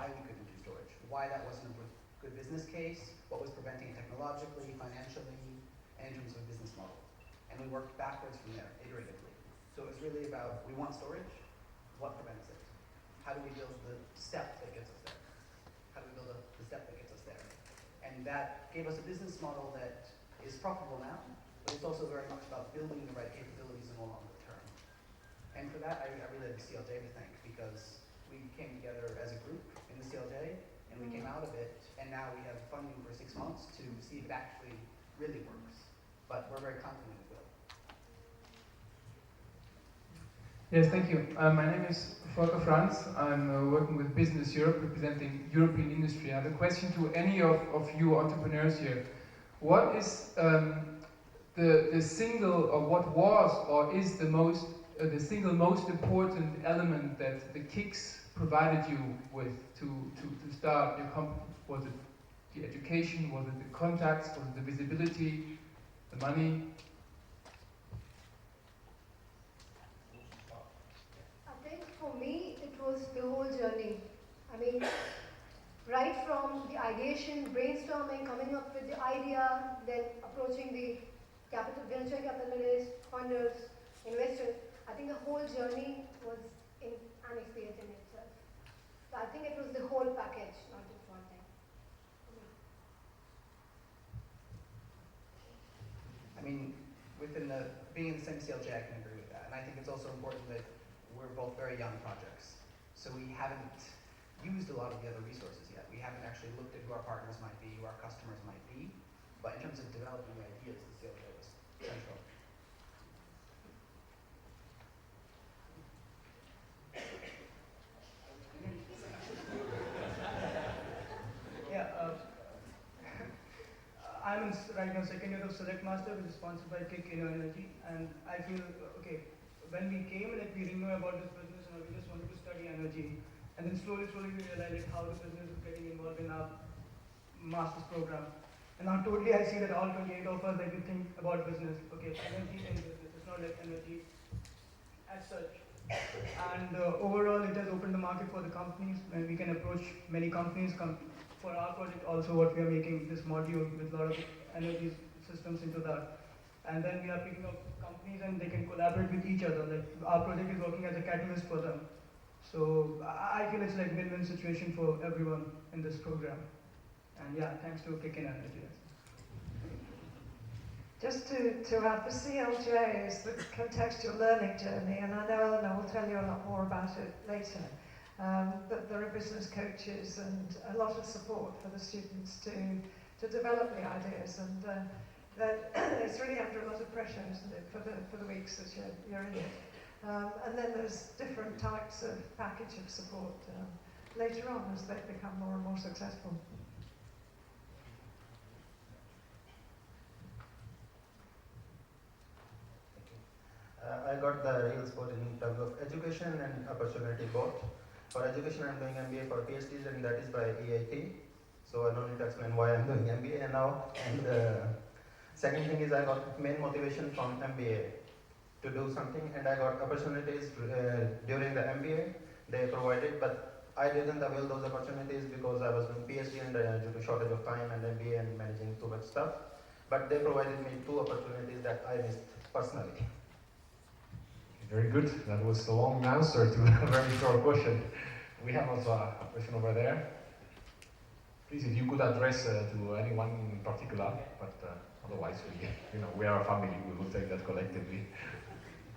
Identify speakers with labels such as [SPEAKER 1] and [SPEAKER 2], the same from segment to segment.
[SPEAKER 1] why we couldn't do storage, why that wasn't a good business case, what was preventing it technologically, financially, and in terms of a business model. And we worked backwards from there, iteratively. So it was really about, we want storage, what prevents it? How do we build the step that gets us there? How do we build the step that gets us there? And that gave us a business model that is profitable now, but it's also very much about building the right capabilities in the longer term. And for that, I really have the CLJ to thank, because we came together as a group in the CLJ, and we came out of it, and now we have funding for 6 months to see if it actually really works. But we're very confident it will.
[SPEAKER 2] Yes, thank you. My name is Volker Franz. I'm working with Business Europe, representing European industry. I have a question to any of you entrepreneurs here. What is the single, or what was, or is the single most important element that the KICs provided you with to start your company? Was it the education? Was it the contacts? Was it the visibility? The money?
[SPEAKER 3] I think for me, it was the whole journey. I mean, right from the ideation, brainstorming, coming up with the idea, then approaching the venture capitalists, funders, investors. I think the whole journey was an experience in itself. So I think it was the whole package, not just one thing.
[SPEAKER 1] I mean, being in the same CLJ, I can agree with that. And I think it's also important that we're both very young projects. So we haven't used a lot of the other resources yet. We haven't actually looked at who our partners might be, who our customers might be. But in terms of developing ideas, the CLJ was central.
[SPEAKER 4] I'm right now second year of Select Master, which is sponsored by InnoEnergy, and I feel, okay, when we came, like, we didn't know about this business, and we just wanted to study energy, and then slowly we realized like, how the business is getting involved in our master's program. And now totally I see that all 28 of us, like, we think about business, okay, energy and business, it's not like energy as such. And overall, it has opened the market for the companies, and we can approach many companies. For our project also, what we are making this module with a lot of energy systems into that. And then we are picking up companies and they can collaborate with each other. Like, our project is working as a catalyst for them. So I feel it's like a win-win situation for everyone in this program. And yeah, thanks to KICkin.
[SPEAKER 5] Just to add, the CLJ is the contextual learning journey, and I know Eleanor will tell you a lot more about it later. But there are business coaches and a lot of support for the students to develop the ideas, and it's really under a lot of pressure, isn't it, for the weeks that you're in it. And then there's different types of package of support later on as they become more and more successful.
[SPEAKER 6] I got the real support in terms of education and opportunity both. For education, I'm doing MBA for PhDs, and that is by EIT. So I don't need to explain why I'm doing MBA now. And second thing is I got main motivation from MBA to do something, and I got opportunities during the MBA. They provided, but I didn't avail those opportunities because I was doing PhD and due to shortage of time and MBA and managing too much stuff. But they provided me 2 opportunities that I missed personally.
[SPEAKER 7] Very good. That was a long answer to a very short question. We have also a question over there. Please, if you could address to anyone in particular, but otherwise we are a family. We will take that collectively.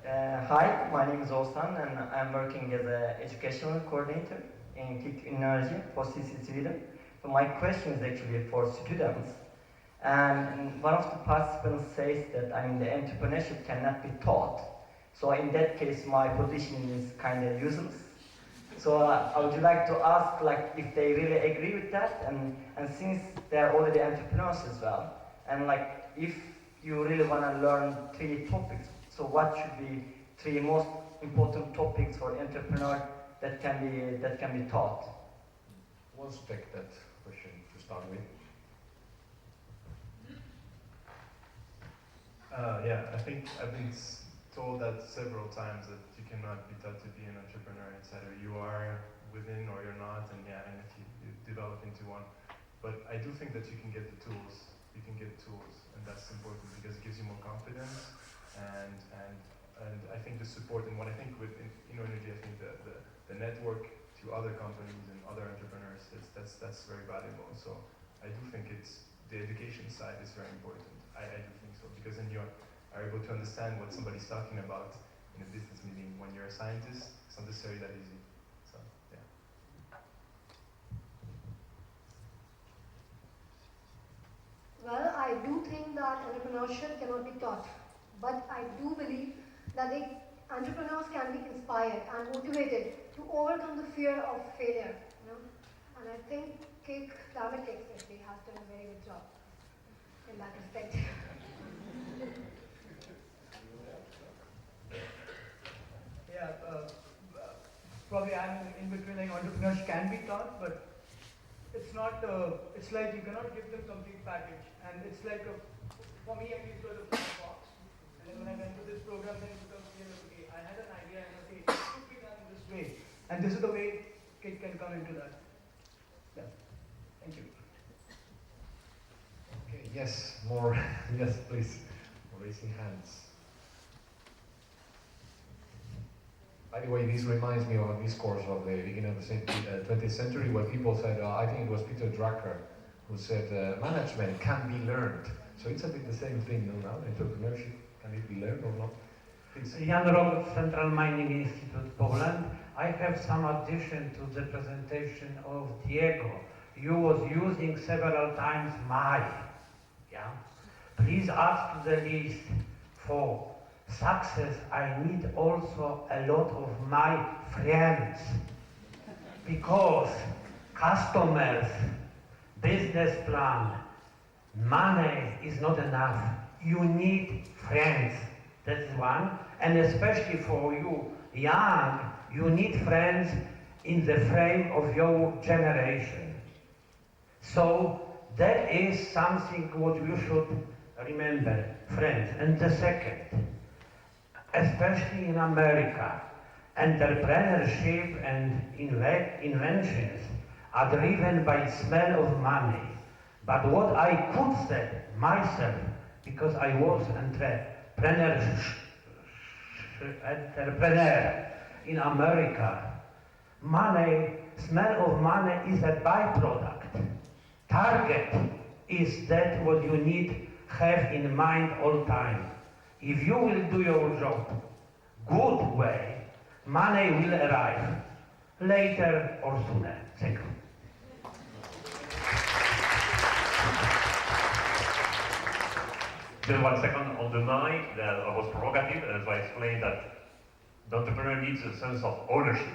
[SPEAKER 8] Hi, my name is Oğuzhan, and I'm working as an educational coordinator in ENERGY for CC Sweden. So my question is actually for students. And one of the participants says that the entrepreneurship cannot be taught. So in that case, my position is kind of useless. So I would like to ask, like, if they really agree with that, and since they are already entrepreneurs as well, and like, if you really want to learn 3 topics, so what should be 3 most important topics for entrepreneur that can be taught?
[SPEAKER 7] We'll take that question to start with.
[SPEAKER 9] Yeah, I think I've been told that several times, that you cannot be taught to be an entrepreneur, etc. You are within or you're not, and yeah, and if you develop into one. But I do think that you can get the tools. You can get tools, and that's important because it gives you more confidence, and I think the support. And what I think with InnoEnergy, I think the network to other companies and other entrepreneurs, that's very valuable. So I do think the education side is very important. I do think so, because then you are able to understand what somebody's talking about in a business meeting. When you're a scientist, it's not necessarily that easy. So yeah.
[SPEAKER 3] Well, I do think that entrepreneurship cannot be taught, but I do believe that the entrepreneurs can be inspired and motivated to overcome the fear of failure. You know? And I think Climate-KIC especially has done a very good job in that respect.
[SPEAKER 4] Yeah, probably I'm in between, like entrepreneurship can be taught, but it's not, it's like you cannot give them complete package. And it's like, for me at least, it was a black box. And then when I went to this program, then it becomes clear that, okay, I had an idea and okay, it should be done this way. And this is the way KIC can come into that. Yeah, thank you.
[SPEAKER 7] Okay, yes, more, yes, please, raising hands. By the way, this reminds me of a discourse of the beginning of the 20th century where people said, I think it was Peter Drucker, who said, management can be learned. So it's a bit the same thing now, entrepreneurship, can it be learned or not? Please.
[SPEAKER 10] Jan Rog, Central Mining Institute, Poland. I have some addition to the presentation of Diego. You was using several times my, yeah? Please add to the list for success, I need also a lot of my friends, because customers, business plan, money is not enough. You need friends, that's one. And especially for you young, you need friends in the frame of your generation. So that is something what you should remember, friends. And the second, especially in America, entrepreneurship and inventions are driven by smell of money. But what I could say myself, because I was entrepreneur in America, money, smell of money is a byproduct. Target is that what you need have in mind all time. If you will do your job good way, money will arrive later or sooner. Thank you.
[SPEAKER 11] Just 1 second on the money, that I was provocative, as I explained that the entrepreneur needs a sense of ownership.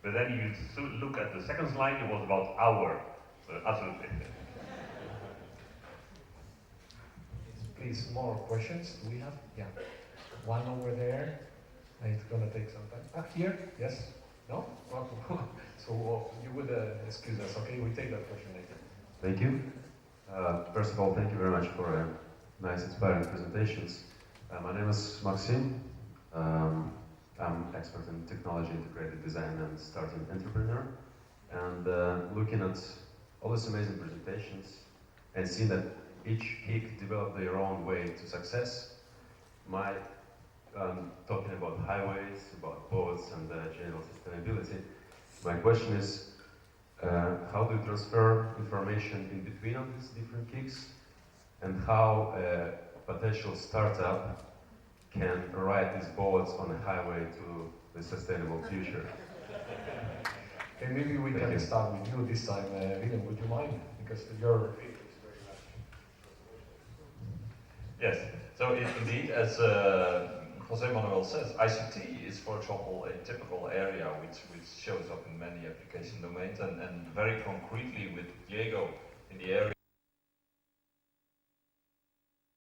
[SPEAKER 11] But then you look at the second slide, it was about our. So absolutely.
[SPEAKER 7] Please, more questions? Do we have? Yeah. One over there. It's going to take some time. Here? Yes? No? So you would excuse us, okay? We take that question later.
[SPEAKER 12] Thank you. First of all, thank you very much for nice, inspiring presentations. My name is Maxim. I'm expert in technology, integrated design, and starting entrepreneur. And looking at all these amazing presentations and seeing that each KIC developed their own way to success. Talking about highways, about boats, and general sustainability. My question is, how do you transfer information in between of these different KICs, and how a potential startup can ride these boats on a highway to the sustainable future?
[SPEAKER 7] Okay, maybe we can start with you this time, Willem, would you mind? Because your
[SPEAKER 11] Yes, so indeed, as José Manuel says, ICT is, for example, a typical area which shows up in many application domains, and very concretely with Diego in the area